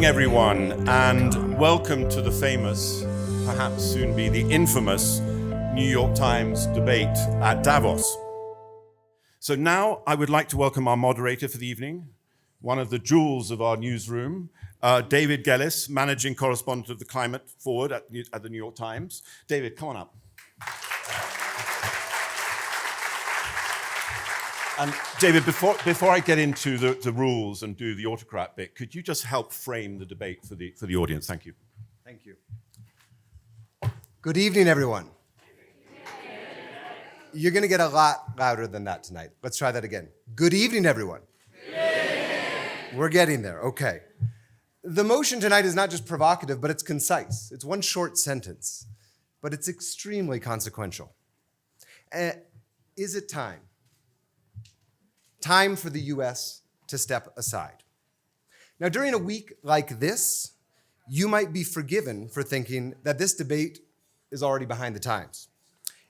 evening, everyone, and welcome to the famous, perhaps soon be the infamous, New York Times debate at Davos. So now I would like to welcome our moderator for the evening, one of the jewels of our newsroom, David Gellis, Managing Correspondent of the Climate Forward at the New York Times. David, come on up. And David, before I get into the rules and do the autocrat bit, could you just help frame the debate for the audience? Thank you. Thank you. Good evening, everyone. You're going to get a lot louder than that tonight. Let's try that again. Good evening, everyone. We're getting there. Okay. The motion tonight is not just provocative, but it's concise. It's one short sentence, but it's extremely consequential. Is it time? Time for the U.S. to step aside. Now, during a week like this, you might be forgiven for thinking that this debate is already behind the times.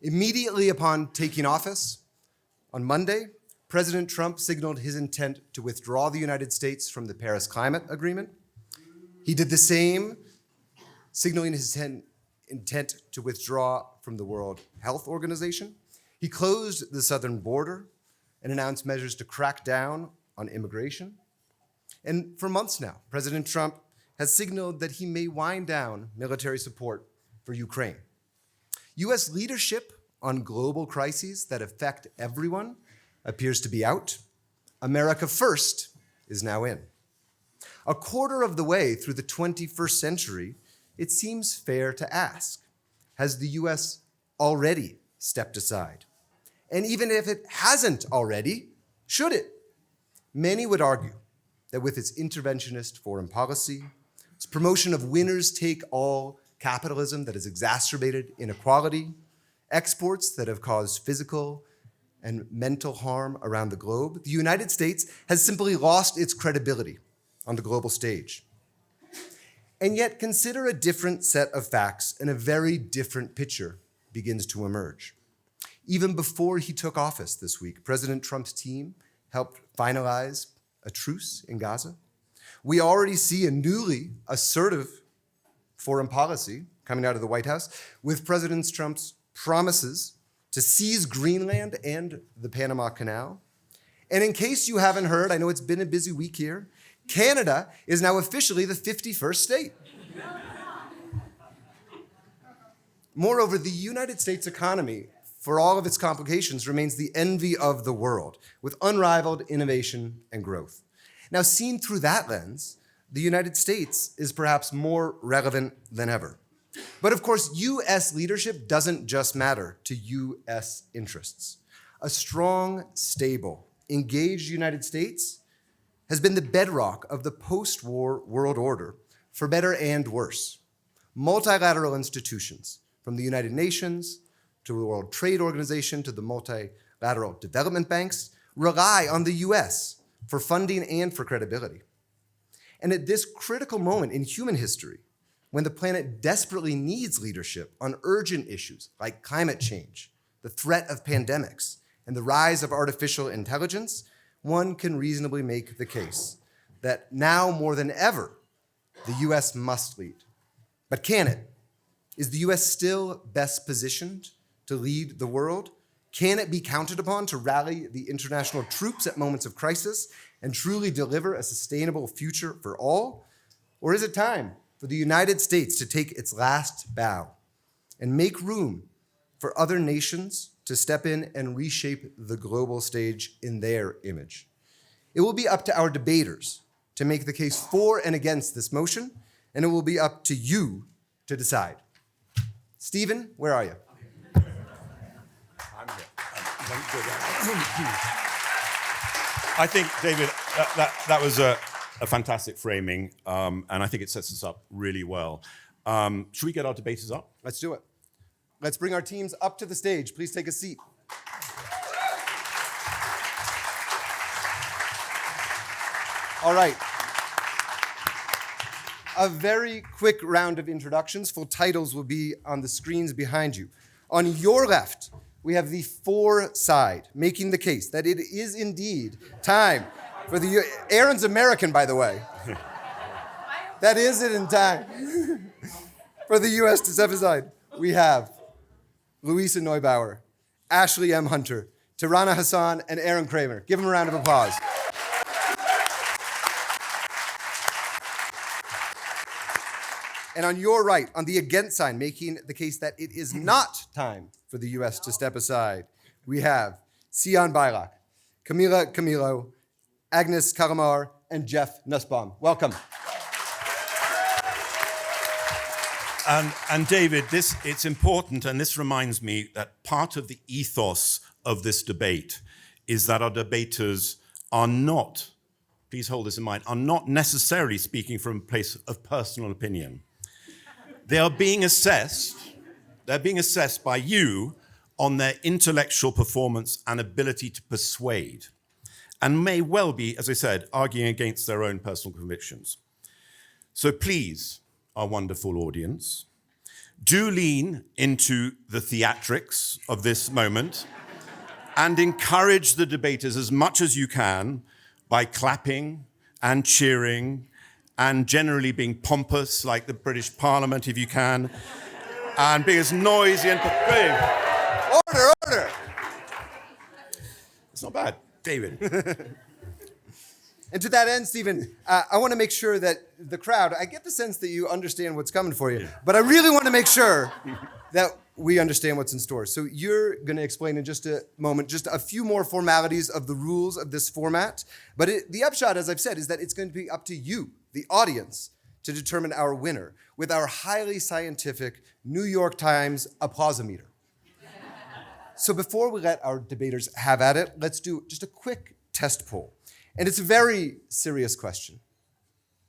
Immediately upon taking office, on Monday, President Trump signaled his intent to withdraw the United States from the Paris Climate Agreement. He did the same, signaling his intent to withdraw from the World Health Organization. He closed the southern border and announced measures to crack down on immigration. And for months now, President Trump has signaled that he may wind down military support for Ukraine. U.S. leadership on global crises that affect everyone appears to be out. America First is now in. A quarter of the way through the 21st century, it seems fair to ask, has the U.S. already stepped aside? And even if it hasn't already, should it? Many would argue that with its interventionist foreign policy, its promotion of winners-take-all capitalism that has exacerbated inequality, exports that have caused physical and mental harm around the globe, the United States has simply lost its credibility on the global stage. And yet, consider a different set of facts and a very different picture begins to emerge. Even before he took office this week, President Trump's team helped finalize a truce in Gaza. We already see a newly assertive foreign policy coming out of the White House with President Trump's promises to seize Greenland and the Panama Canal. And in case you haven't heard, I know it's been a busy week here, Canada is now officially the 51st state. Moreover, the United States economy, for all of its complications, remains the envy of the world, with unrivaled innovation and growth. Now, seen through that lens, the United States is perhaps more relevant than ever. But of course, U.S. leadership doesn't just matter to U.S. interests. A strong, stable, engaged United States has been the bedrock of the post-war world order, for better and worse. Multilateral institutions, from the United Nations to the World Trade Organization to the multilateral development banks, rely on the U.S. for funding and for credibility. And at this critical moment in human history, when the planet desperately needs leadership on urgent issues like climate change, the threat of pandemics, and the rise of artificial intelligence, one can reasonably make the case that now more than ever, the U.S. must lead. But can it? Is the U.S. still best positioned to lead the world? Can it be counted upon to rally the international troops at moments of crisis and truly deliver a sustainable future for all? Or is it time for the United States to take its last bow and make room for other nations to step in and reshape the global stage in their image? It will be up to our debaters to make the case for and against this motion, and it will be up to you to decide. Stephen, where are you? I'm here. I think, David, that was a fantastic framing, and I think it sets us up really well. Should we get our debaters up? Let's do it. Let's bring our teams up to the stage. Please take a seat. All right. A very quick round of introductions. Full titles will be on the screens behind you. On your left, we have the for side, making the case that it is indeed time for the... Aaron's American, by the way. That is it in time. For the U.S. to step aside, we have Luisa Nebauer, Ashley M. Hunter, Tirana Hassan, and Aaron Kramer. Give them a round of applause. And on your right, on the against sign, making the case that it is not time for the U.S. to step aside, we have Sian Bailak, Camila Camilo, Agnes Karamar, and Jeff Nussbaum. Welcome. And David, it's important, and this reminds me that part of the ethos of this debate is that our debaters are not, please hold this in mind, are not necessarily speaking from a place of personal opinion. They are being assessed, they're being assessed by you on their intellectual performance and ability to persuade, and may well be, as I said, arguing against their own personal convictions. So please, our wonderful audience, do lean into the theatrics of this moment and encourage the debaters as much as you can by clapping and cheering and generally being pompous like the British Parliament if you can, and being as noisy and Order! It's not bad, David. And to that end, Stephen, I want to make sure that the crowd, I get the sense that you understand what's coming for you, but I really want to make sure that we understand what's in store. So you're going to explain in just a moment just a few more formalities of the rules of this format. But the upshot, as I've said, is that it's going to be up to you, the audience, to determine our winner with our highly scientific New York Times applausometer. So before we let our debaters have at it, let's do just a quick test poll. And it's a very serious question.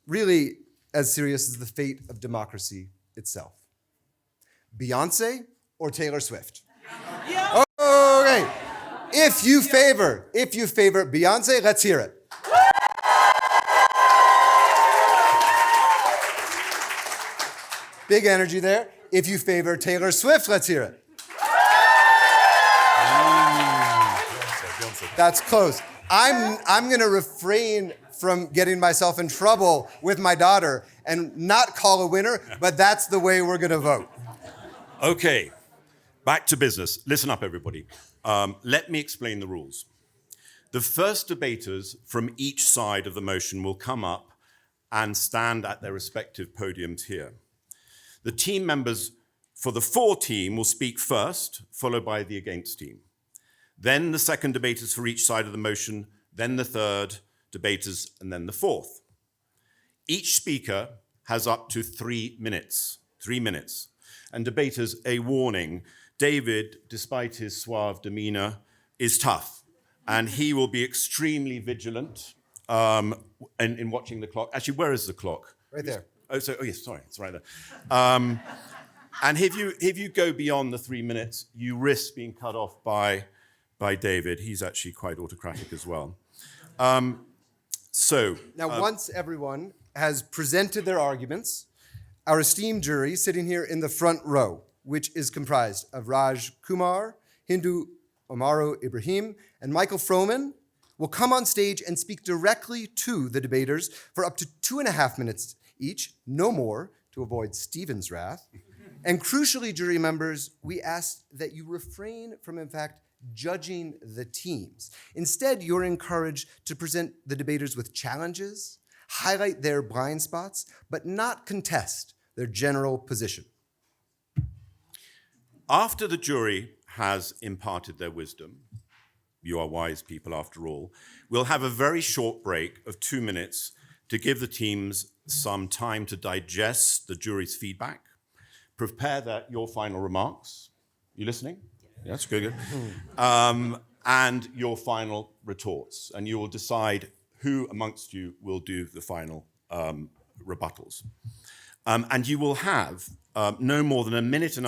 Really as serious as the fate of democracy itself. Beyonce or Taylor Swift? Yeah. Okay. If you favor Beyonce, let's hear it. Big energy there. If you favor Taylor Swift, let's hear it. That's close. I'm going to refrain from getting myself in trouble with my daughter and not call a winner, but that's the way we're going to vote. Okay, back to business. Listen up, everybody. Let me explain the rules. The first debaters from each side of the motion will come up and stand at their respective podiums here. The team members for the for team will speak first, followed by the against team. Then the second debaters for each side of the motion, then the third debaters, and then the fourth. Each speaker has up to 3 minutes. 3 minutes. And debaters, a warning. David, despite his suave demeanor, is tough. And he will be extremely vigilant in watching the clock. Actually, where is the clock? Right there. Oh, yes, sorry, it's right there. And if you go beyond the 3 minutes, you risk being cut off by David. He's actually quite autocratic as well. Once everyone has presented their arguments, our esteemed jury sitting here in the front row, which is comprised of Raj Kumar, Hindu Omaru Ibrahim, and Michael Froman, will come on stage and speak directly to the debaters for up to 2.5 minutes each, no more, to avoid Stephen's wrath. And crucially, jury members, we ask that you refrain from, in fact, judging the teams. Instead, you're encouraged to present the debaters with challenges, highlight their blind spots, but not contest their general position. After the jury has imparted their wisdom, you are wise people after all, we'll have a very short break of 2 minutes to give the teams some time to digest the jury's feedback, prepare your final remarks. You listening? Yes, good. And your final retorts. And you will decide who amongst you will do the final rebuttals. And you will have no more than 1.5 minutes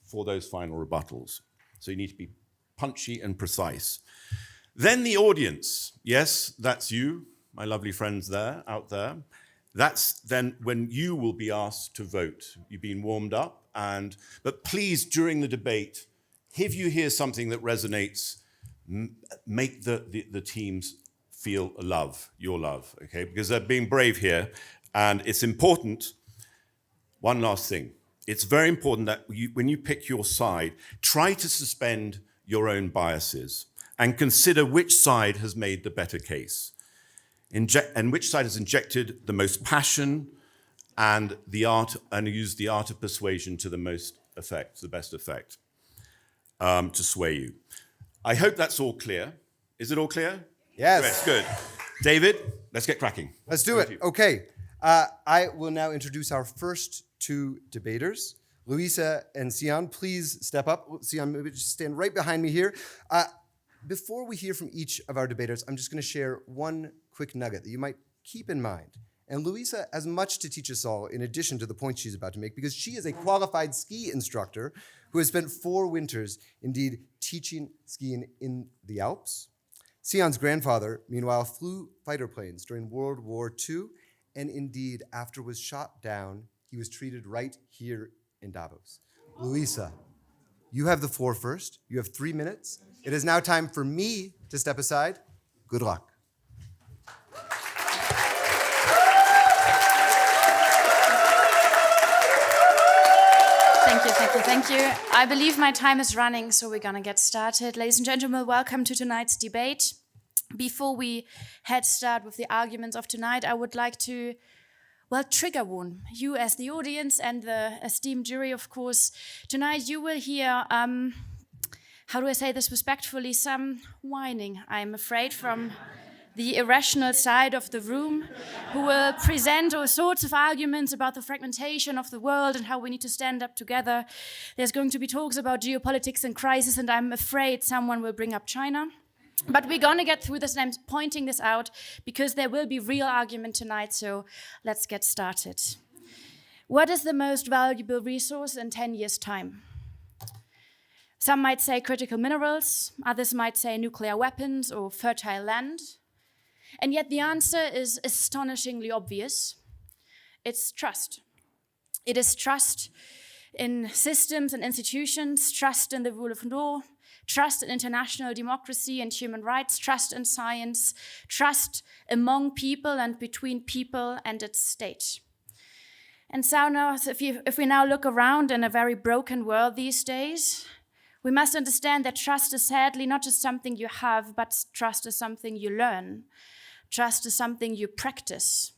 for those final rebuttals. So you need to be punchy and precise. Then the audience. Yes, that's you, my lovely friends there, out there. That's then when you will be asked to vote. You've been warmed up. But please, during the debate, if you hear something that resonates, make the teams feel your love, okay? Because they're being brave here, And it's important, one last thing. It's very important that when you pick your side, try to suspend your own biases and consider which side has made the better case, and which side has injected the most passion and used the art of persuasion to the best effect, to sway you. I hope that's all clear. Is it all clear? Yes. Good. David, let's get cracking. Let's do it. Okay. I will now introduce our first two debaters. Luisa and Hassan, please step up. Hassan, maybe just stand right behind me here. Before we hear from each of our debaters, I'm just going to share one quick nugget that you might keep in mind. And Luisa has much to teach us all in addition to the points she's about to make, because she is a qualified ski instructor who has spent 4 winters, indeed, teaching skiing in the Alps. Hassan's grandfather, meanwhile, flew fighter planes during World War II, and indeed, after was shot down, he was treated right here in Davos. Luisa, you have the floor first. You have 3 minutes. It is now time for me to step aside. Good luck. Thank you. I believe my time is running, so we're going to get started. Ladies and gentlemen, welcome to tonight's debate. Before we start with the arguments of tonight, I would like to, trigger warn you as the audience and the esteemed jury, of course. Tonight you will hear, how do I say this respectfully, some whining, I'm afraid, from the irrational side of the room, who will present all sorts of arguments about the fragmentation of the world and how we need to stand up together. There's going to be talks about geopolitics and crisis, and I'm afraid someone will bring up China. But we're going to get through this, and I'm pointing this out because there will be real argument tonight, so let's get started. What is the most valuable resource in 10 years' time? Some might say critical minerals, others might say nuclear weapons or fertile land. And yet the answer is astonishingly obvious. It's trust. It is trust in systems and institutions, trust in the rule of law, trust in international democracy and human rights, trust in science, trust among people and between people and its state. And so now, if we now look around in a very broken world these days, we must understand that trust is sadly not just something you have, but trust is something you learn. Trust is something you practice.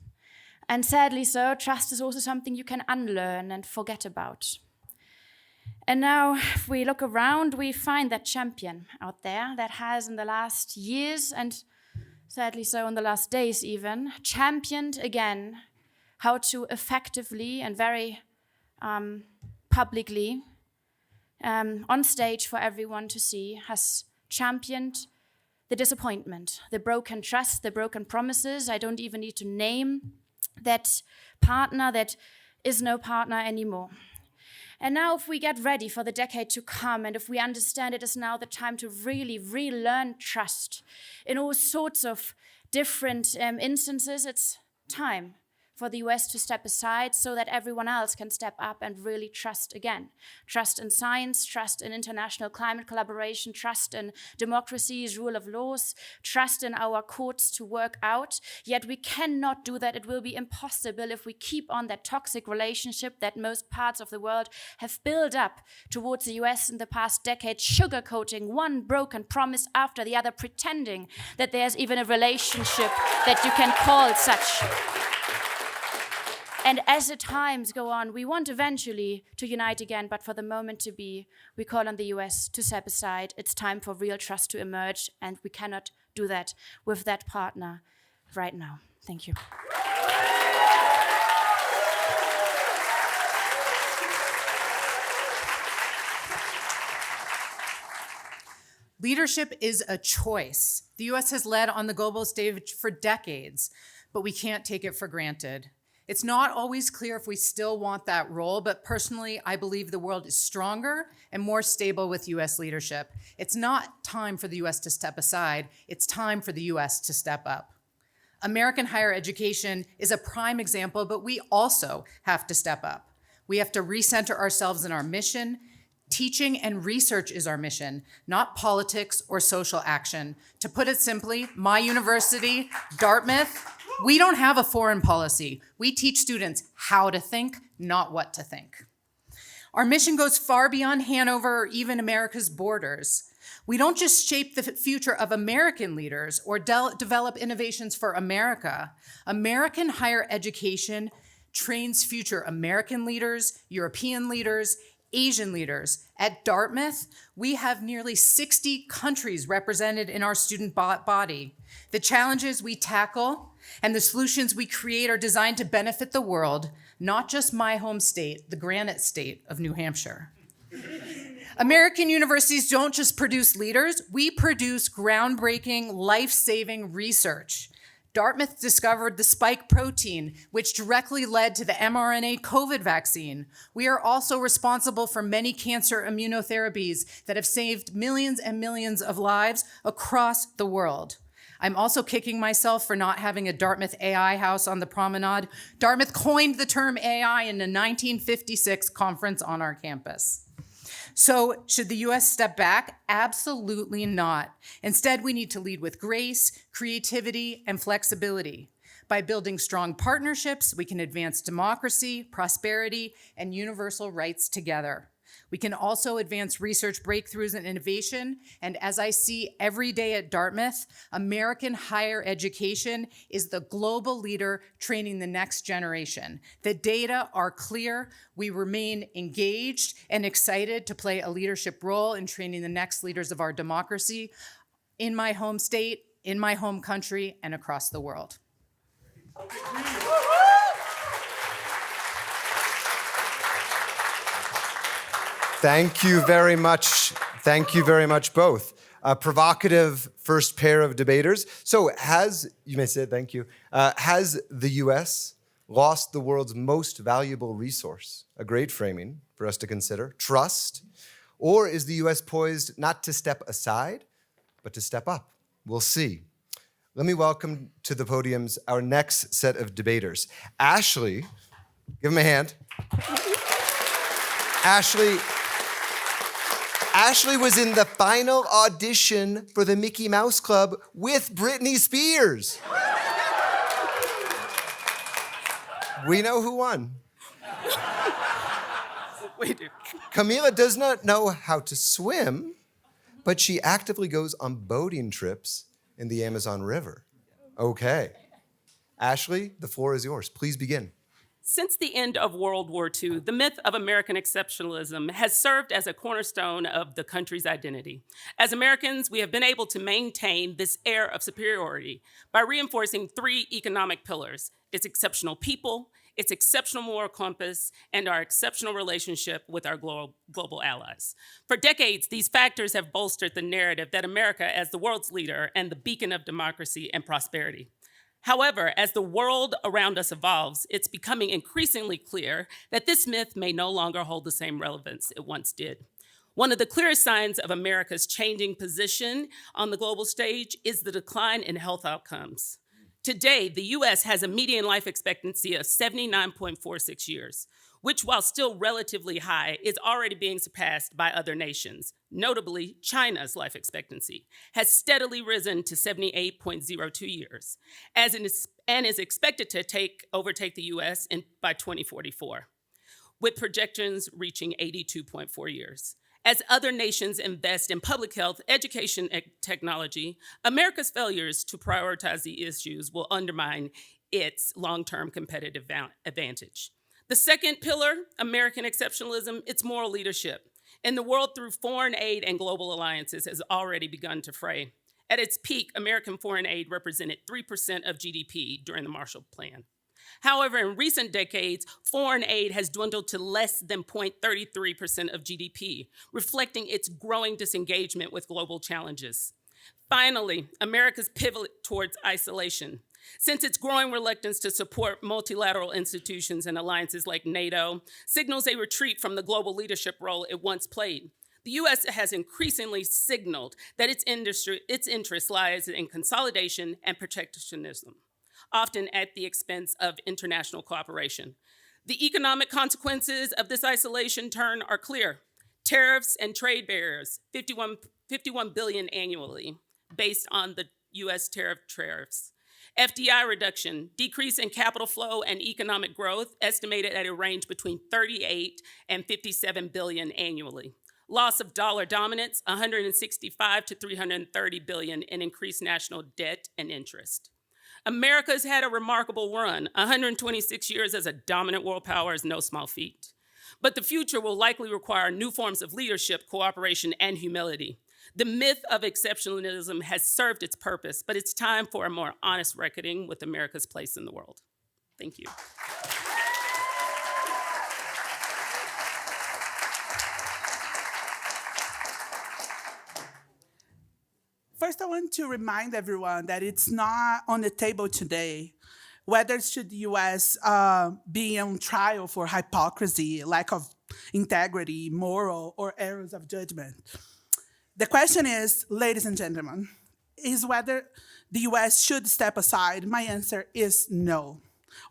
And sadly so, trust is also something you can unlearn and forget about. And now, if we look around, we find that champion out there that has in the last years, and sadly so in the last days even, championed again how to effectively and very publicly, on stage for everyone to see, has championed the disappointment, the broken trust, the broken promises. I don't even need to name that partner that is no partner anymore. And now if we get ready for the decade to come, and if we understand it is now the time to really relearn trust in all sorts of different instances, it's time for the US to step aside so that everyone else can step up and really trust again. Trust in science, trust in international climate collaboration, trust in democracies, rule of laws, trust in our courts to work out. Yet we cannot do that. It will be impossible if we keep on that toxic relationship that most parts of the world have built up towards the US in the past decade, sugarcoating one broken promise after the other, pretending that there's even a relationship that you can call such. And as the times go on, we want eventually to unite again, but for the moment we call on the US to step aside. It's time for real trust to emerge, and we cannot do that with that partner right now. Thank you. Leadership is a choice. The US has led on the global stage for decades, but we can't take it for granted. It's not always clear if we still want that role, but personally, I believe the world is stronger and more stable with US leadership. It's not time for the US to step aside, it's time for the US to step up. American higher education is a prime example, but we also have to step up. We have to recenter ourselves in our mission. Teaching and research is our mission, not politics or social action. To put it simply, my university, Dartmouth, We don't have a foreign policy. We teach students how to think, not what to think. Our mission goes far beyond Hanover or even America's borders. We don't just shape the future of American leaders or develop innovations for America. American higher education trains future American leaders, European leaders, Asian leaders. At Dartmouth, we have nearly 60 countries represented in our student body. The challenges we tackle and the solutions we create are designed to benefit the world, not just my home state, the granite state of New Hampshire. American universities don't just produce leaders, we produce groundbreaking, life-saving research. Dartmouth discovered the spike protein, which directly led to the mRNA COVID vaccine. We are also responsible for many cancer immunotherapies that have saved millions and millions of lives across the world. I'm also kicking myself for not having a Dartmouth AI house on the promenade. Dartmouth coined the term AI in a 1956 conference on our campus. So should the US step back? Absolutely not. Instead, we need to lead with grace, creativity, and flexibility. By building strong partnerships, we can advance democracy, prosperity, and universal rights together. We can also advance research breakthroughs and innovation. And as I see every day at Dartmouth, American higher education is the global leader training the next generation. The data are clear. We remain engaged and excited to play a leadership role in training the next leaders of our democracy in my home state, in my home country, and across the world. Thank you very much. Thank you very much, both. A provocative first pair of debaters. So you may say thank you, has the US lost the world's most valuable resource? A great framing for us to consider, trust. Or is the US poised not to step aside, but to step up? We'll see. Let me welcome to the podiums our next set of debaters. Ashley, give him a hand. Ashley was in the final audition for the Mickey Mouse Club with Britney Spears. We know who won. We do. Camila does not know how to swim, but she actively goes on boating trips in the Amazon River. Okay. Ashley, the floor is yours. Please begin. Since the end of World War II, the myth of American exceptionalism has served as a cornerstone of the country's identity. As Americans, we have been able to maintain this air of superiority by reinforcing three economic pillars: its exceptional people, its exceptional moral compass, and our exceptional relationship with our global allies. For decades, these factors have bolstered the narrative that America as the world's leader and the beacon of democracy and prosperity. However, as the world around us evolves, it's becoming increasingly clear that this myth may no longer hold the same relevance it once did. One of the clearest signs of America's changing position on the global stage is the decline in health outcomes. Today, the US has a median life expectancy of 79.46 years, which, while still relatively high, is already being surpassed by other nations. Notably, China's life expectancy has steadily risen to 78.02 years, and is expected to overtake the US by 2044, with projections reaching 82.4 years. As other nations invest in public health, education, and technology, America's failures to prioritize the issues will undermine its long-term competitive advantage. The second pillar, American exceptionalism, it's moral leadership. In the world through foreign aid and global alliances has already begun to fray. At its peak, American foreign aid represented 3% of GDP during the Marshall Plan. However, in recent decades, foreign aid has dwindled to less than 0.33% of GDP, reflecting its growing disengagement with global challenges. Finally, America's pivot towards isolation. Since its growing reluctance to support multilateral institutions and alliances like NATO signals a retreat from the global leadership role it once played. The US has increasingly signaled that its interest lies in consolidation and protectionism, often at the expense of international cooperation. The economic consequences of this isolation turn are clear. Tariffs and trade barriers, 51 billion annually, based on the US tariffs. FDI reduction, decrease in capital flow and economic growth, estimated at a range between 38 and 57 billion annually. Loss of dollar dominance, 165 to 330 billion in increased national debt and interest. America's had a remarkable run. 126 years as a dominant world power is no small feat. But the future will likely require new forms of leadership, cooperation, and humility. The myth of exceptionalism has served its purpose, but it's time for a more honest reckoning with America's place in the world. Thank you. First, I want to remind everyone that it's not on the table today whether should the U.S. be on trial for hypocrisy, lack of integrity, moral, or errors of judgment. The question is, ladies and gentlemen, is whether the U.S. should step aside. My answer is no.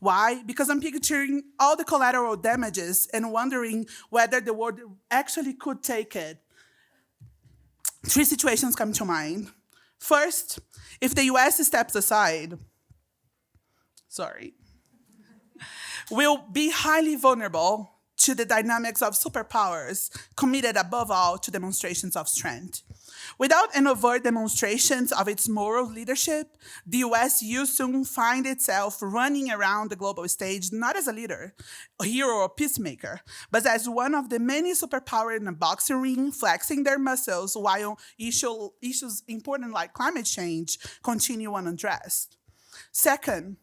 Why? Because I'm picturing all the collateral damages and wondering whether the world actually could take it. Three situations come to mind. First, if the US steps aside, we'll be highly vulnerable to the dynamics of superpowers committed above all to demonstrations of strength. Without an overt demonstrations of its moral leadership, the US will soon find itself running around the global stage not as a leader, a hero, or peacemaker, but as one of the many superpowers in a boxing ring, flexing their muscles while issues important like climate change continue unaddressed. Second,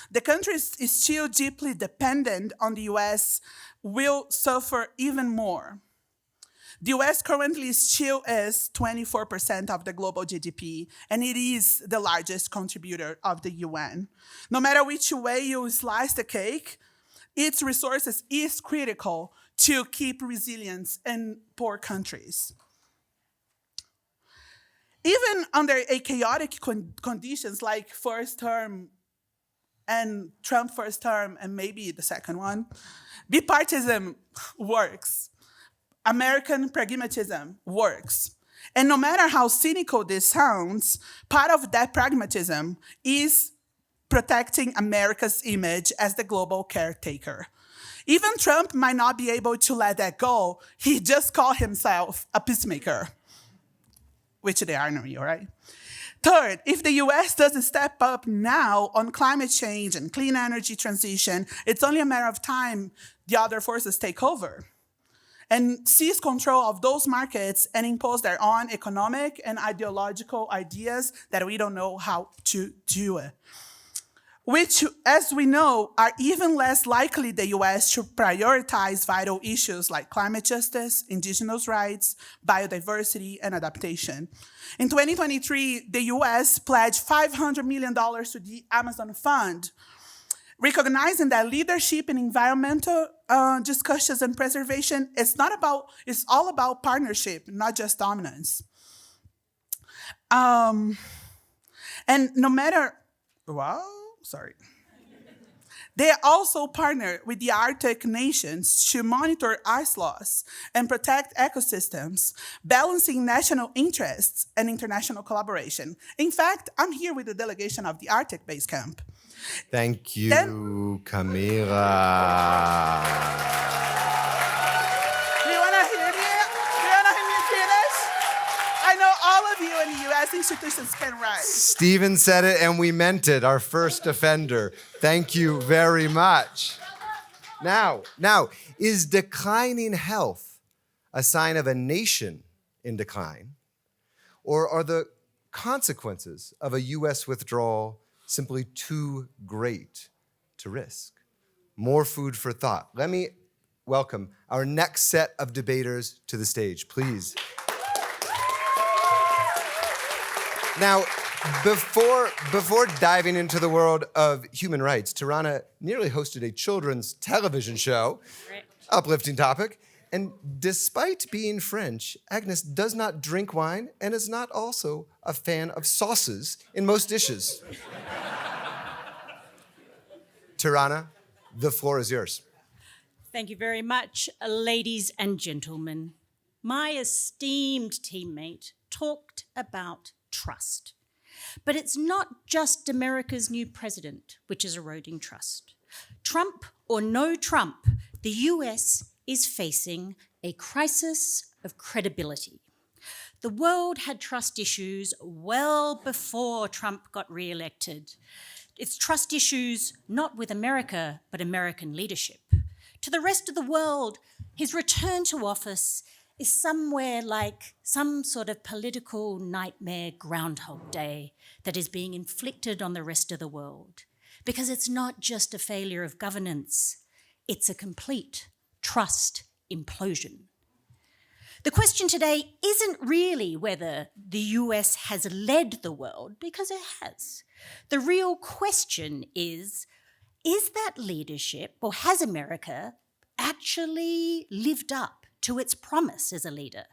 the country is still deeply dependent on the US will suffer even more. The US currently still is 24% of the global GDP, and it is the largest contributor of the UN. No matter which way you slice the cake, its resources is critical to keep resilience in poor countries. Even under a chaotic conditions like first term and Trump first term and maybe the second one, bipartisan works. American pragmatism works. And no matter how cynical this sounds, part of that pragmatism is protecting America's image as the global caretaker. Even Trump might not be able to let that go. He just called himself a peacemaker, which they are now, right? Third, if the US doesn't step up now on climate change and clean energy transition, it's only a matter of time the other forces take over and seize control of those markets and impose their own economic and ideological ideas that we don't know how to do it. Which, as we know, are even less likely the US to prioritize vital issues like climate justice, indigenous rights, biodiversity, and adaptation. In 2023, the US pledged $500 million to the Amazon Fund, recognizing that leadership in environmental discussions and preservation it's all about partnership, not just dominance. And no matter, they also partner with the Arctic nations to monitor ice loss and protect ecosystems, balancing national interests and international collaboration. In fact, I'm here with the delegation of the Arctic Base Camp. Thank you, Camila. Do you want to hear me? Do you want to hear me finish? I know all of you in the U.S. institutions can write. Stephen said it and we meant it, our first offender. Thank you very much. Now, is declining health a sign of a nation in decline? Or are the consequences of a U.S. withdrawal simply too great to risk? More food for thought. Let me welcome our next set of debaters to the stage, please. Now, before diving into the world of human rights, Tirana nearly hosted a children's television show, uplifting topic, and despite being French, Agnes does not drink wine and is not also a fan of sauces in most dishes. Tirana, the floor is yours. Thank you very much, ladies and gentlemen. My esteemed teammate talked about trust. But it's not just America's new president which is eroding trust. Trump or no Trump, the US is facing a crisis of credibility. The world had trust issues well before Trump got re-elected. It's trust issues not with America, but American leadership. To the rest of the world, his return to office is somewhere like some sort of political nightmare Groundhog Day that is being inflicted on the rest of the world. Because it's not just a failure of governance, it's a complete trust implosion. The question today isn't really whether the US has led the world, because it has. The real question is that leadership, or has America actually lived up to its promise as a leader?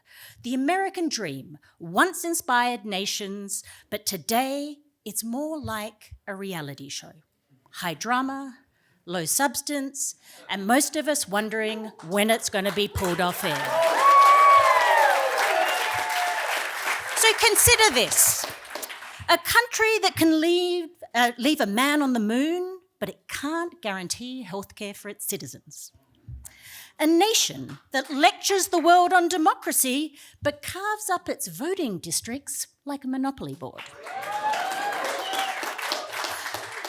The American dream once inspired nations, but today it's more like a reality show. High drama, low substance, and most of us wondering when it's going to be pulled off air. So consider this. A country that can leave a man on the moon, but it can't guarantee healthcare for its citizens. A nation that lectures the world on democracy, but carves up its voting districts like a monopoly board.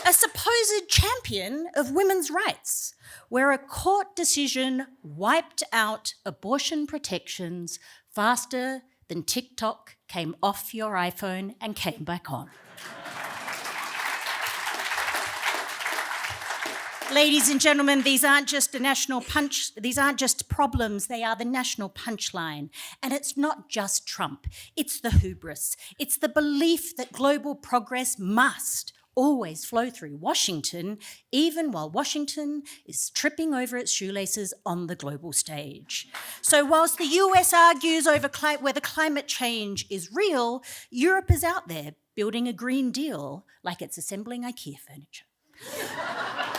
A supposed champion of women's rights, where a court decision wiped out abortion protections faster than TikTok came off your iPhone and came back on. Ladies and gentlemen, these aren't just problems, they are the national punchline. And it's not just Trump, it's the hubris. It's the belief that global progress must always flow through Washington, even while Washington is tripping over its shoelaces on the global stage. So whilst the US argues over whether climate change is real, Europe is out there building a Green Deal like it's assembling IKEA furniture.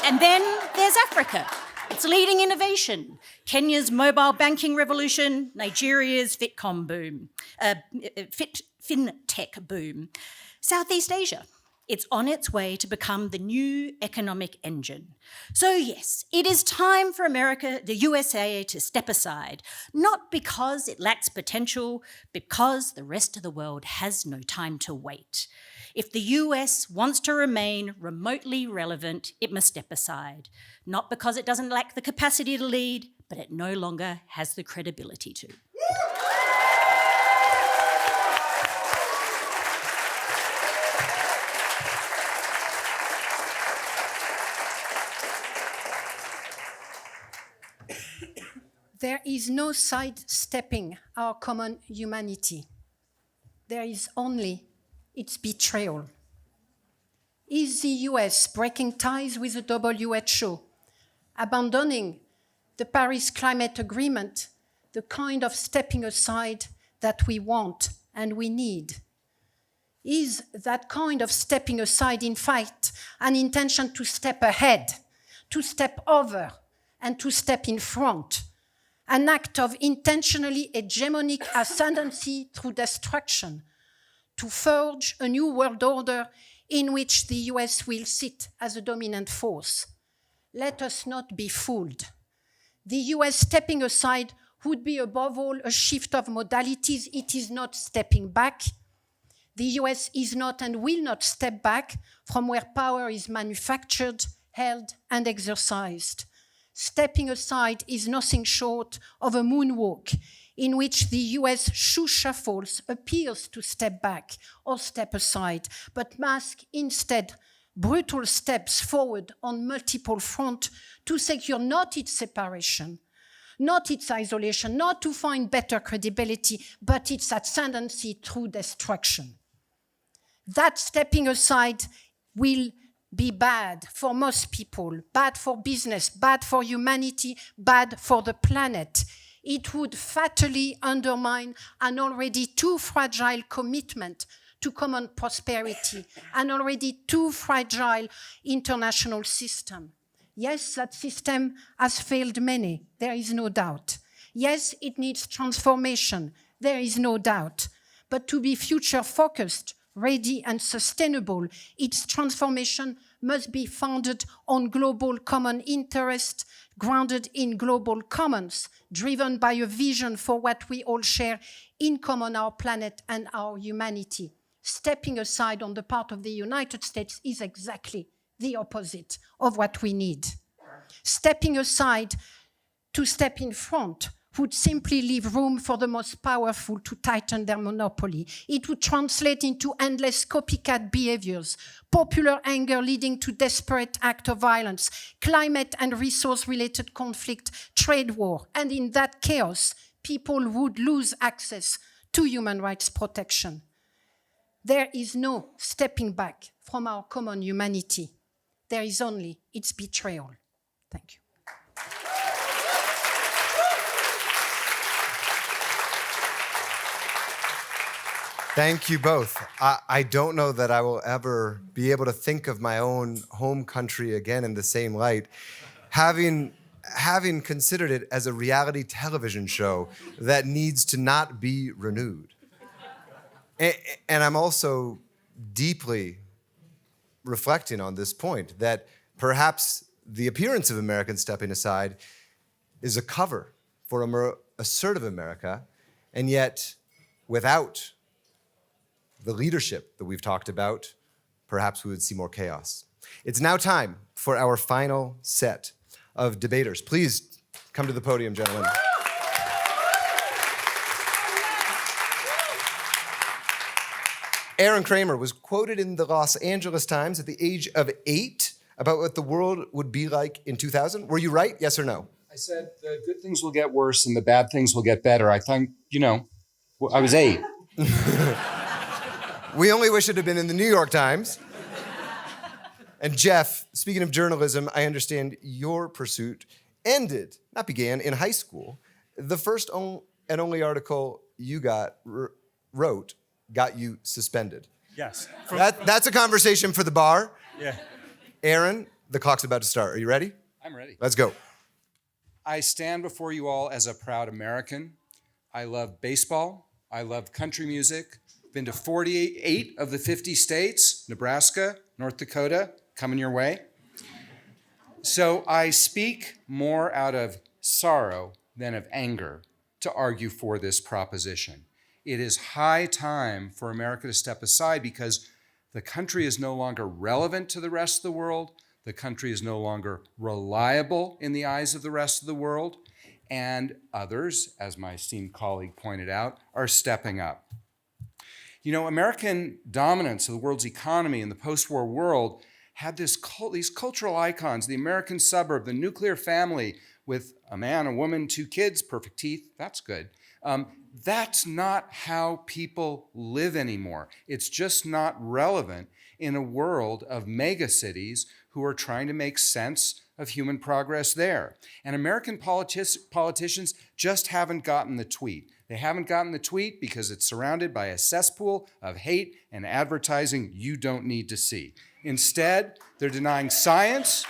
And then there's Africa. It's leading innovation. Kenya's mobile banking revolution, Nigeria's fintech boom. Southeast Asia. It's on its way to become the new economic engine. So yes, it is time for America, the USA, to step aside, not because it lacks potential, because the rest of the world has no time to wait. If the US wants to remain remotely relevant, it must step aside, not because it doesn't lack the capacity to lead, but it no longer has the credibility to. There is no sidestepping our common humanity. There is only its betrayal. Is the US breaking ties with the WHO, abandoning the Paris Climate Agreement, the kind of stepping aside that we want and we need? Is that kind of stepping aside, in fact, an intention to step ahead, to step over, and to step in front? An act of intentionally hegemonic ascendancy through destruction, to forge a new world order in which the US will sit as a dominant force. Let us not be fooled. The US stepping aside would be above all a shift of modalities. It is not stepping back. The US is not and will not step back from where power is manufactured, held, and exercised. Stepping aside is nothing short of a moonwalk in which the US shoe shuffles appears to step back or step aside, but masks instead brutal steps forward on multiple fronts to secure not its separation, not its isolation, not to find better credibility, but its ascendancy through destruction. That stepping aside will be bad for most people, bad for business, bad for humanity, bad for the planet. It would fatally undermine an already too fragile commitment to common prosperity, an already too fragile international system. Yes, that system has failed many, there is no doubt. Yes, it needs transformation, there is no doubt. But to be future-focused, ready, and sustainable. Its transformation must be founded on global common interest, grounded in global commons, driven by a vision for what we all share in common, our planet and our humanity. Stepping aside on the part of the United States is exactly the opposite of what we need. Stepping aside to step in front would simply leave room for the most powerful to tighten their monopoly. It would translate into endless copycat behaviors, popular anger leading to desperate acts of violence, climate and resource-related conflict, trade war, and in that chaos, people would lose access to human rights protection. There is no stepping back from our common humanity. There is only its betrayal. Thank you. Thank you both. I don't know that I will ever be able to think of my own home country again in the same light, having considered it as a reality television show that needs to not be renewed. And I'm also deeply reflecting on this point, that perhaps the appearance of Americans stepping aside is a cover for a more assertive America, and yet without the leadership that we've talked about, perhaps we would see more chaos. It's now time for our final set of debaters. Please come to the podium, gentlemen. Aaron Kramer was quoted in the Los Angeles Times at the age of 8 about what the world would be like in 2000. Were you right, yes or no? I said the good things will get worse and the bad things will get better. I think, I was 8. We only wish it had been in the New York Times. And Jeff, speaking of journalism, I understand your pursuit began in high school. The first and only article you wrote got you suspended. Yes. That's a conversation for the bar. Yeah. Aaron, the clock's about to start. Are you ready? I'm ready. Let's go. I stand before you all as a proud American. I love baseball. I love country music. Been to 48 of the 50 states, Nebraska, North Dakota, coming your way. So I speak more out of sorrow than of anger to argue for this proposition. It is high time for America to step aside because the country is no longer relevant to the rest of the world. The country is no longer reliable in the eyes of the rest of the world. And others, as my esteemed colleague pointed out, are stepping up. American dominance of the world's economy in the post-war world had these cultural icons, the American suburb, the nuclear family with a man, a woman, 2 kids, perfect teeth, that's good. That's not how people live anymore. It's just not relevant in a world of megacities who are trying to make sense of human progress there. And American politicians just haven't gotten the tweet. They haven't gotten the tweet because it's surrounded by a cesspool of hate and advertising you don't need to see. Instead, they're denying science,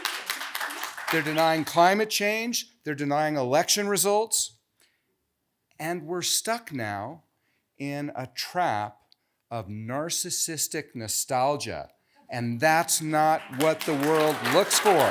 they're denying climate change, they're denying election results, and we're stuck now in a trap of narcissistic nostalgia, and that's not what the world looks for.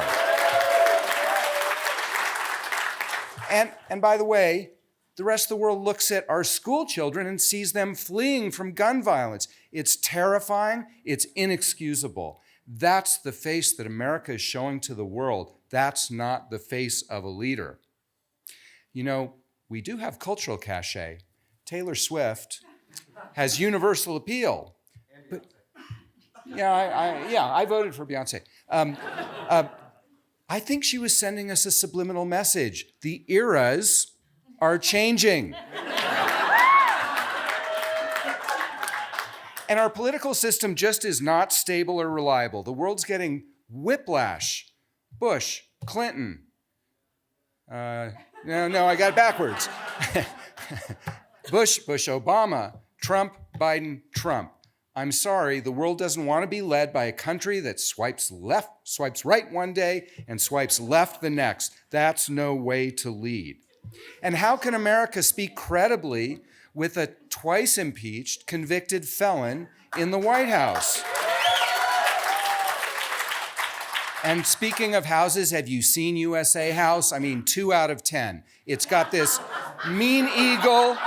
And by the way, the rest of the world looks at our school children and sees them fleeing from gun violence. It's terrifying. It's inexcusable. That's the face that America is showing to the world. That's not the face of a leader. We do have cultural cachet. Taylor Swift has universal appeal. But, I voted for Beyonce. I think she was sending us a subliminal message. The eras are changing. And our political system just is not stable or reliable. The world's getting whiplash. Bush, Clinton. No, I got it backwards. Bush, Obama, Trump, Biden, Trump. I'm sorry, the world doesn't want to be led by a country that swipes right one day and swipes left the next. That's no way to lead. And how can America speak credibly with a twice impeached, convicted felon in the White House. And speaking of houses, have you seen USA House? I mean, 2 out of 10. It's got this mean eagle,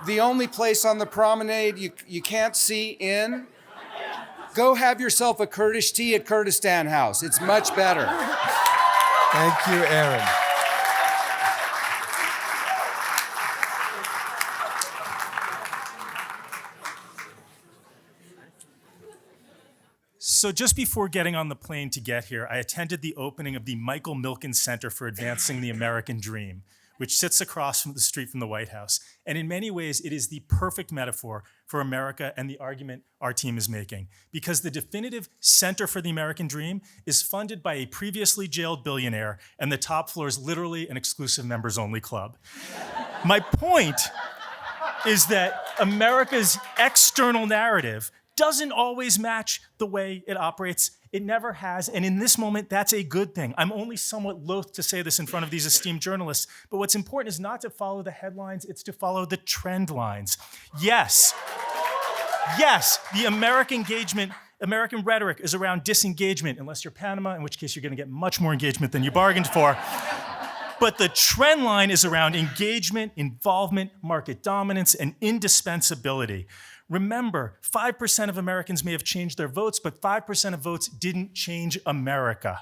the only place on the promenade you can't see in. Go have yourself a Kurdish tea at Kurdistan House. It's much better. Thank you, Aaron. So just before getting on the plane to get here, I attended the opening of the Michael Milken Center for Advancing the American Dream, which sits across from the street from the White House. And in many ways, it is the perfect metaphor for America and the argument our team is making. Because the definitive Center for the American Dream is funded by a previously jailed billionaire, and the top floor is literally an exclusive members-only club. My point is that America's external narrative doesn't always match the way it operates. It never has, and in this moment, that's a good thing. I'm only somewhat loath to say this in front of these esteemed journalists, but what's important is not to follow the headlines, it's to follow the trend lines. Yes, the American rhetoric is around disengagement, unless you're Panama, in which case you're gonna get much more engagement than you bargained for. But the trend line is around engagement, involvement, market dominance, and indispensability. Remember, 5% of Americans may have changed their votes, but 5% of votes didn't change America.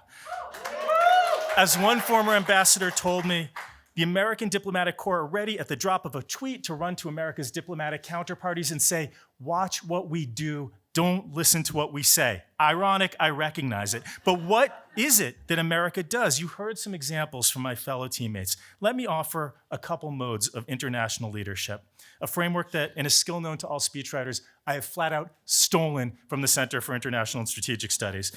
As one former ambassador told me, the American diplomatic corps are ready at the drop of a tweet to run to America's diplomatic counterparties and say, watch what we do, don't listen to what we say. Ironic, I recognize it. But what is it that America does? You heard some examples from my fellow teammates. Let me offer a couple modes of international leadership, a framework that, in a skill known to all speechwriters, I have flat out stolen from the Center for International and Strategic Studies,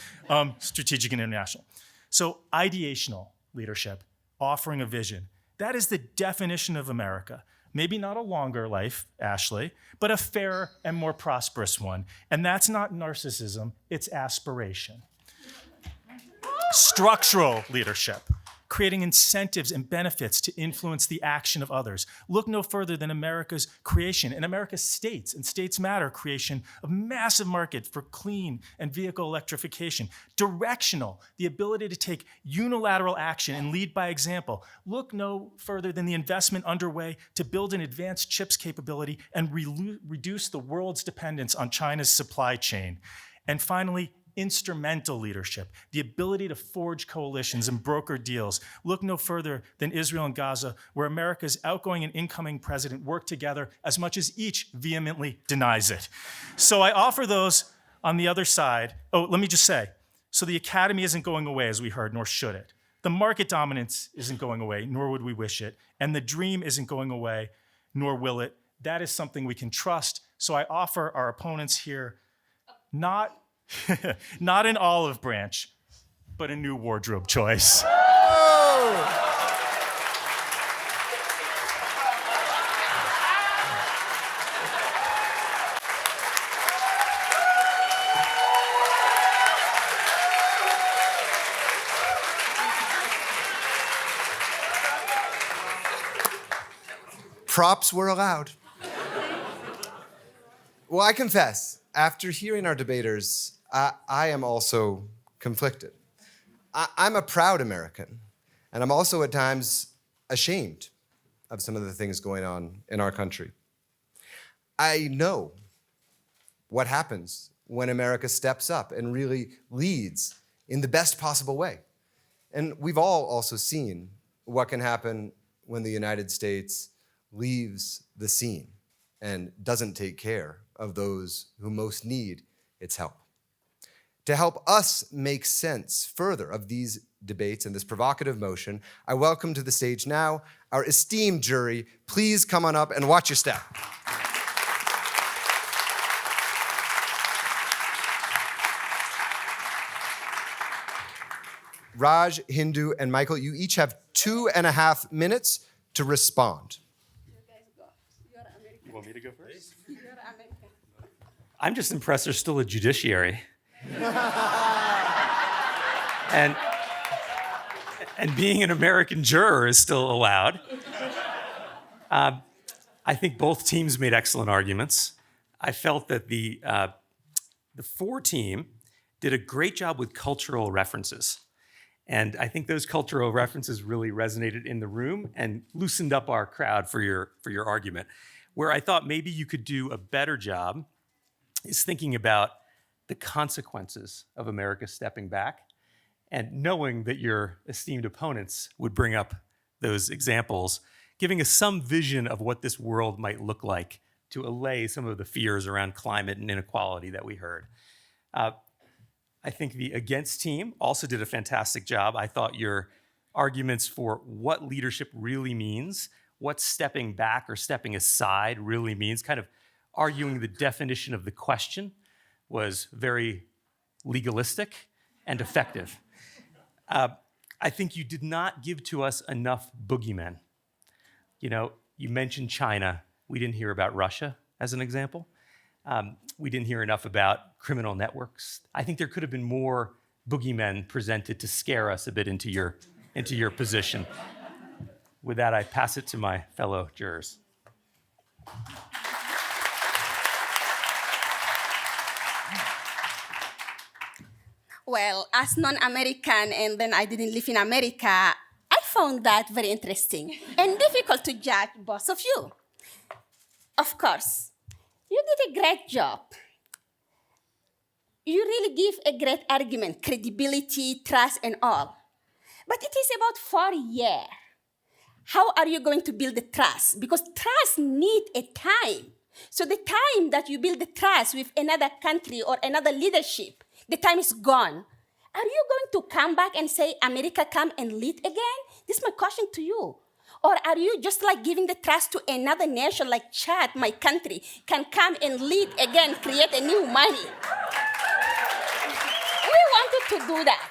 Strategic and International. So ideational leadership, offering a vision. That is the definition of America. Maybe not a longer life, Ashley, but a fairer and more prosperous one. And that's not narcissism, it's aspiration. Structural leadership, creating incentives and benefits to influence the action of others. Look no further than America's creation, and America's states, and States Matter creation of massive market for clean and vehicle electrification. Directional, the ability to take unilateral action and lead by example. Look no further than the investment underway to build an advanced chips capability and reduce the world's dependence on China's supply chain. And finally, instrumental leadership, the ability to forge coalitions and broker deals. Look no further than Israel and Gaza, where America's outgoing and incoming president work together as much as each vehemently denies it. So I offer those on the other side. Oh, let me just say, so the academy isn't going away, as we heard, nor should it. The market dominance isn't going away, nor would we wish it. And the dream isn't going away, nor will it. That is something we can trust. So I offer our opponents here not an olive branch, but a new wardrobe choice. Props were allowed. Well, I confess, after hearing our debaters, I am also conflicted. I'm a proud American, and I'm also at times ashamed of some of the things going on in our country. I know what happens when America steps up and really leads in the best possible way. And we've all also seen what can happen when the United States leaves the scene and doesn't take care of those who most need its help. To help us make sense further of these debates and this provocative motion, I welcome to the stage now our esteemed jury. Please come on up and watch your step. Raj, Hindu, and Michael, you each have 2.5 minutes to respond. You want me to go first? I'm just impressed there's still a judiciary. and being an American juror is still allowed. I think both teams made excellent arguments. I felt that the for team did a great job with cultural references. And I think those cultural references really resonated in the room and loosened up our crowd for your argument. Where I thought maybe you could do a better job is thinking about the consequences of America stepping back and knowing that your esteemed opponents would bring up those examples, giving us some vision of what this world might look like to allay some of the fears around climate and inequality that we heard. I think the against team also did a fantastic job. I thought your arguments for what leadership really means, what stepping back or stepping aside really means, kind of arguing the definition of the question, was very legalistic and effective. I think you did not give to us enough boogeymen. You know, you mentioned China. We didn't hear about Russia as an example. We didn't hear enough about criminal networks. I think there could have been more boogeymen presented to scare us a bit into your position. With that, I pass it to my fellow jurors. Well, as non-American, and then I didn't live in America, I found that very interesting and difficult to judge both of you. Of course, you did a great job. You really give a great argument, credibility, trust, and all. But it is about 4 years. How are you going to build the trust? Because trust needs a time. So the time that you build the trust with another country or another leadership, the time is gone. Are you going to come back and say, America, come and lead again? This is my question to you. Or are you just like giving the trust to another nation like Chad, my country, can come and lead again, create a new money? We wanted to do that.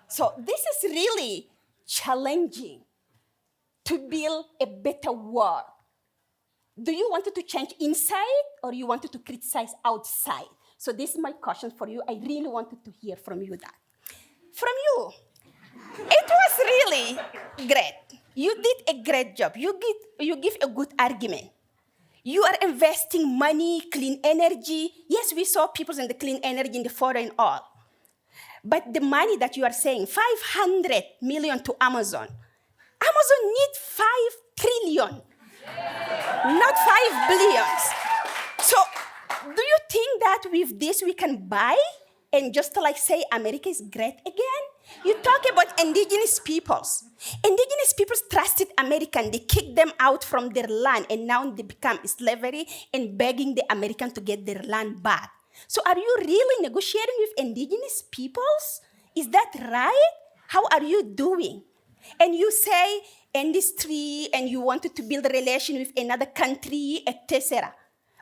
So this is really challenging to build a better world. Do you want to change inside or you wanted to criticize outside? So this is my question for you. I really wanted to hear from you that. From you, it was really great. You did a great job. You give a good argument. You are investing money, clean energy. Yes, we saw people in the clean energy in the photo and all. But the money that you are saying, 500 million to Amazon. Amazon needs 5 trillion, not 5 billions. So do you think that with this we can buy and just like say America is great again? You talk about indigenous peoples. Indigenous peoples trusted American. They kicked them out from their land and now they become slavery and begging the American to get their land back. So are you really negotiating with indigenous peoples? Is that right? How are you doing? And you say industry and you wanted to build a relation with another country, etc.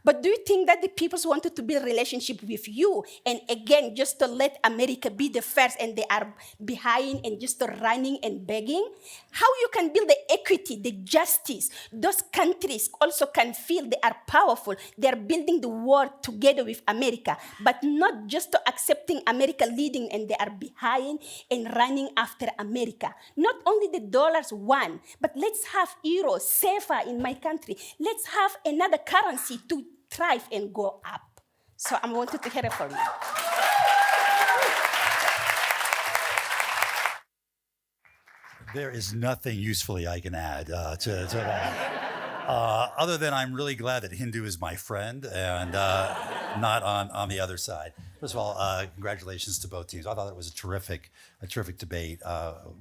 But do you think that the peoples wanted to build a relationship with you? And again, just to let America be the first and they are behind and just running and begging? How you can build the equity, the justice? Those countries also can feel they are powerful. They are building the world together with America, but not just to accepting America leading and they are behind and running after America. Not only the dollars won, but let's have euros safer in my country. Let's have another currency to thrive and go up. So I wanted to hear it from you. There is nothing usefully I can add to that. Other than I'm really glad that Hindu is my friend and not on the other side. First of all, congratulations to both teams. I thought it was a terrific debate.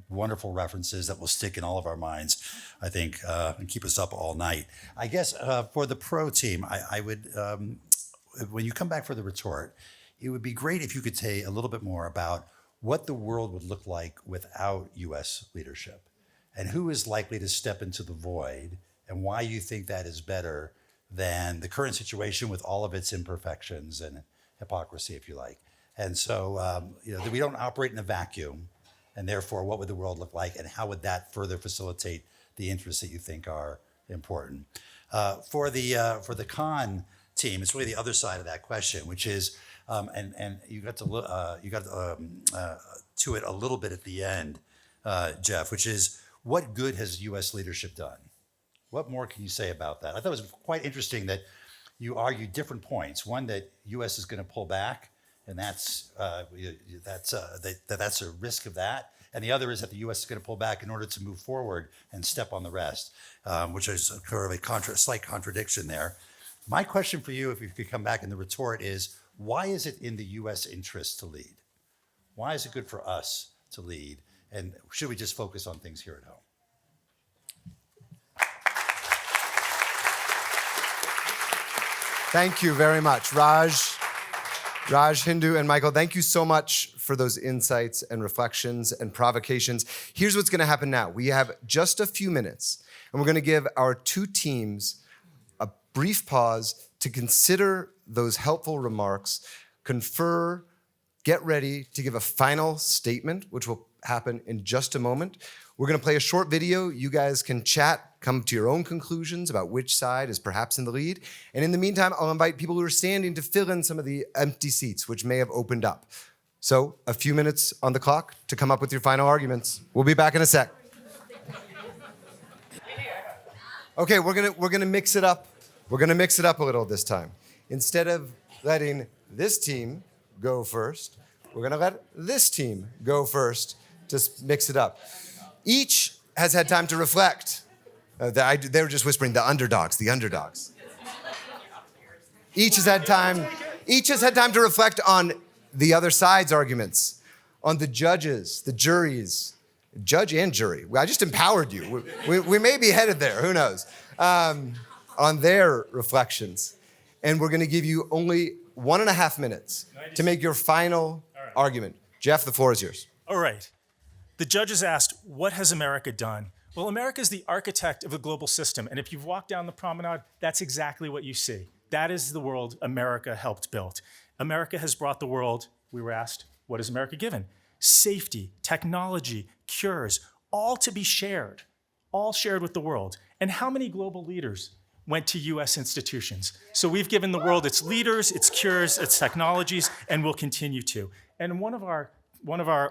Wonderful references that will stick in all of our minds, I think, and keep us up all night. I guess for the pro team, I would, when you come back for the retort, it would be great if you could say a little bit more about what the world would look like without U.S. leadership, and who is likely to step into the void, and why you think that is better than the current situation with all of its imperfections and hypocrisy, if you like. And so, that we don't operate in a vacuum, and therefore, what would the world look like, and how would that further facilitate the interests that you think are important? For the con team, it's really the other side of that question, which is, and you got to it a little bit at the end, Jeff, which is, what good has U.S. leadership done? What more can you say about that? I thought it was quite interesting that you argue different points. One, that U.S. is going to pull back, and that's a risk of that. And the other is that the U.S. is going to pull back in order to move forward and step on the rest, which is sort of a slight contradiction there. My question for you, if you could come back in the retort, is why is it in the U.S. interest to lead? Why is it good for us to lead? And should we just focus on things here at home? Thank you very much, Raj, Hindu, and Michael. Thank you so much for those insights and reflections and provocations. Here's what's going to happen now. We have just a few minutes, and we're going to give our two teams a brief pause to consider those helpful remarks, confer, get ready to give a final statement, which will happen in just a moment. We're going to play a short video. You guys can chat, come to your own conclusions about which side is perhaps in the lead. And in the meantime, I'll invite people who are standing to fill in some of the empty seats, which may have opened up. So a few minutes on the clock to come up with your final arguments. We'll be back in a sec. Okay, we're gonna mix it up. We're gonna mix it up a little this time. Instead of letting this team go first, we're gonna let this team go first to mix it up. Each has had time to reflect. They were just whispering, the underdogs. Each has had time to reflect on the other side's arguments, on the judges, the juries, judge and jury. I just empowered you. We may be headed there, who knows, on their reflections. And we're gonna give you only 1.5 minutes to make your final argument. Jeff, the floor is yours. All right. The judges asked, what has America done? Well, America is the architect of the global system. And if you've walked down the promenade, that's exactly what you see. That is the world America helped build. America has brought the world, we were asked, what has America given? Safety, technology, cures, all to be shared, all shared with the world. And how many global leaders went to US institutions? So we've given the world its leaders, its cures, its technologies, and will continue to. And one of our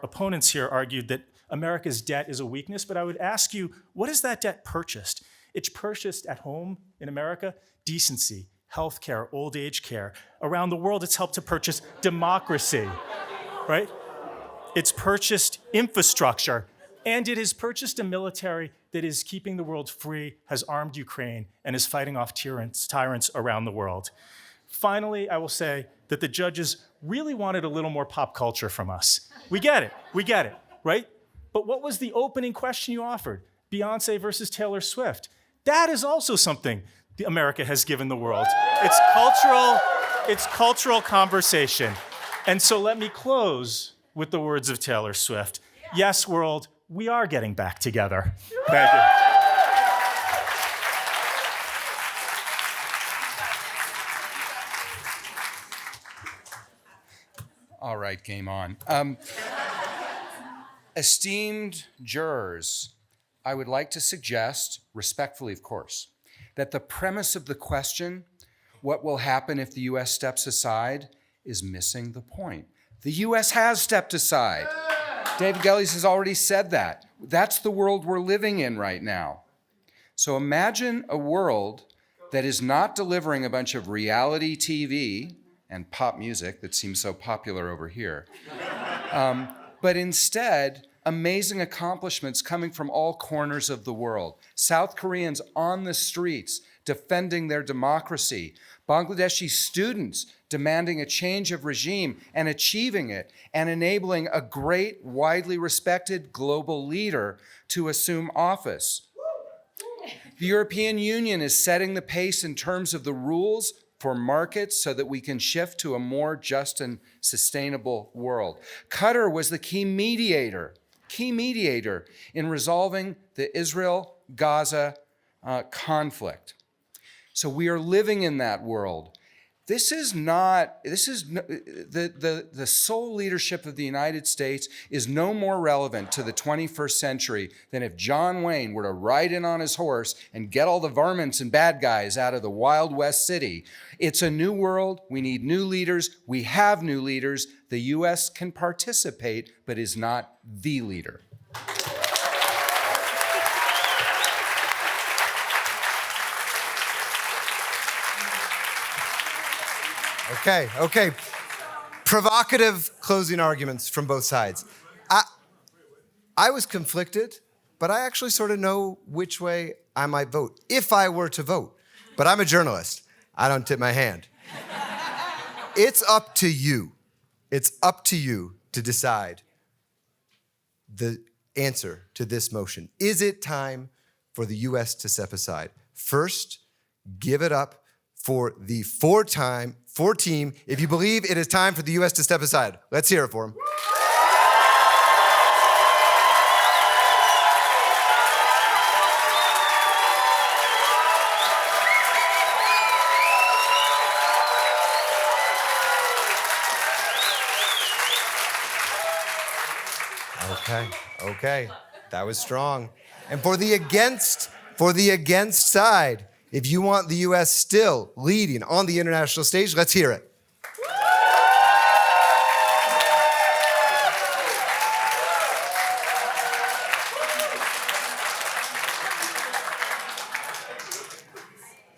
opponents here argued that America's debt is a weakness, but I would ask you, what is that debt purchased? It's purchased at home in America, decency, healthcare, old age care. Around the world, it's helped to purchase democracy, right? It's purchased infrastructure, and it has purchased a military that is keeping the world free, has armed Ukraine, and is fighting off tyrants around the world. Finally, I will say that the judges really wanted a little more pop culture from us. We get it, right? But what was the opening question you offered? Beyonce versus Taylor Swift. That is also something America has given the world. It's cultural conversation. And so let me close with the words of Taylor Swift. Yes, world, we are getting back together. Thank you. All right, game on. Esteemed jurors, I would like to suggest, respectfully of course, that the premise of the question, what will happen if the US steps aside, is missing the point. The US has stepped aside. David Gelles has already said that. That's the world we're living in right now. So imagine a world that is not delivering a bunch of reality TV and pop music that seems so popular over here, but instead, amazing accomplishments coming from all corners of the world. South Koreans on the streets defending their democracy. Bangladeshi students demanding a change of regime and achieving it, and enabling a great, widely respected global leader to assume office. The European Union is setting the pace in terms of the rules for markets so that we can shift to a more just and sustainable world. Qatar was the key mediator in resolving the Israel-Gaza conflict. So we are living in that world. The sole leadership of the United States is no more relevant to the 21st century than if John Wayne were to ride in on his horse and get all the varmints and bad guys out of the Wild West city. It's a new world. We need new leaders. We have new leaders. The US can participate, but is not the leader. Okay. Provocative closing arguments from both sides. I was conflicted, but I actually sort of know which way I might vote, if I were to vote. But I'm a journalist. I don't tip my hand. It's up to you. It's up to you to decide the answer to this motion. Is it time for the US to step aside? First, give it up for the four team if you believe it is time for the US to step aside. Let's hear it for them. Okay, that was strong. And for the against side, if you want the US still leading on the international stage, let's hear it.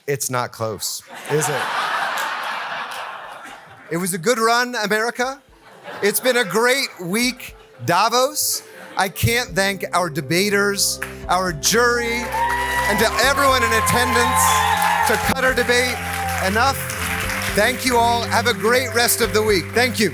It's not close, is it? It was a good run, America. It's been a great week, Davos. I can't thank our debaters, our jury, and to everyone in attendance to cut our debate enough. Thank you all. Have a great rest of the week. Thank you.